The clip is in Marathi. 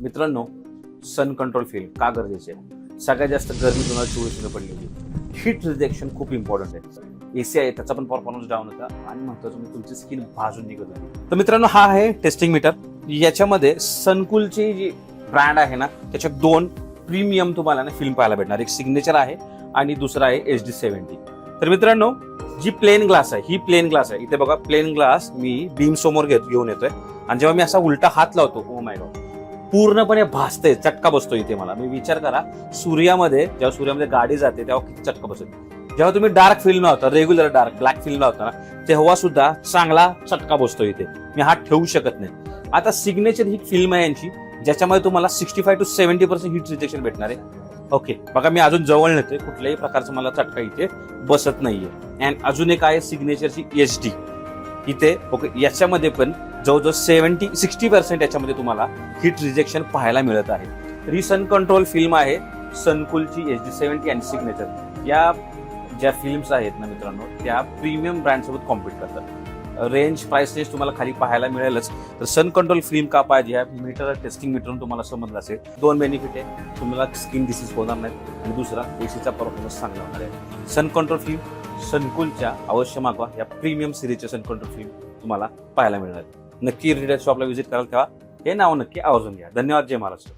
मित्रांनो, सन कंट्रोल फिल्म का गरजेचे आहे? सगळ्यात जास्त गरमी 2024 पडली होती. हीट रिजेक्शन खूप इम्पॉर्टंट आहे. एसी आहे त्याचा पण परफॉर्मन्स डाऊन होता आणि महत्वाचं म्हणजे तुमची स्किन भाजून निघत होती. तर मित्रांनो, हा आहे टेस्टिंग मीटर. याच्यामध्ये सनकूलची जी ब्रँड आहे ना, त्याच्या दोन प्रीमियम तुम्हाला ना फिल्म पाहायला भेटणार. एक सिग्नेचर आहे आणि दुसरा आहे HD70. तर मित्रांनो, जी प्लेन ग्लास आहे ही प्लेन ग्लास आहे. इथे बघा, प्लेन ग्लास मी बीम समोर घेऊन येतोय आणि जेव्हा मी असा उलटा हात लावतो, ओ माय गॉड, पूर्णपणे भासते, चटका बसतो इथे मला. मी विचार करा, जेव्हा सूर्यामध्ये गाडी जाते तेव्हा किती चटका बसतो. जेव्हा तुम्ही डार्क फिल्म लावता, रेग्युलर डार्क ब्लॅक फिल्म लावता ना, तेव्हा सुद्धा चांगला चटका बसतो इथे. मी हात ठेवू शकत नाही. आता सिग्नेचर ही फिल्म आहे यांची, ज्याच्यामध्ये तुम्हाला 65 to 70% हीट रिजेक्शन भेटणार आहे. ओके, बघा मी अजून जवळ नेतोय, कुठल्याही प्रकारचा मला चटका इथे बसत नाहीये. अँड अजून एक आहे सिग्नेचरची HD इथे. ओके, याच्यामध्ये पण जवळजवळ 60% याच्यामध्ये तुम्हाला हीट रिजेक्शन पाहायला मिळत आहे. तर ही सन कंट्रोल फिल्म आहे सनकूलची HD70 आणि सिग्नेचर. या ज्या फिल्म्स आहेत ना मित्रांनो, त्या प्रीमियम ब्रँड सोबत कॉम्पीट करतात. प्राइस रेंज तुम्हाला खाली पाहायला मिळेलच. तर सन कंट्रोल फिल्म का पाहिजे, या मीटर टेस्टिंग मीटरवरून तुम्हाला समजलं असेल. दोन बेनिफिट आहे, तुम्हाला स्किन डिसीज होणार नाही आणि दुसरा एसीचा परफॉर्मन्स चांगला होणार आहे. सन कंट्रोल फिल्म सनकूलच्या अवश्य मागवा. या प्रीमियम सिरीजच्या सन कंट्रोल फिल्म तुम्हाला पाहायला मिळणार. नक्की रिटेल शॉपला व्हिजिट कराल तेव्हा हे नाव नक्की आवर्जून घ्या. धन्यवाद. जय महाराष्ट्र.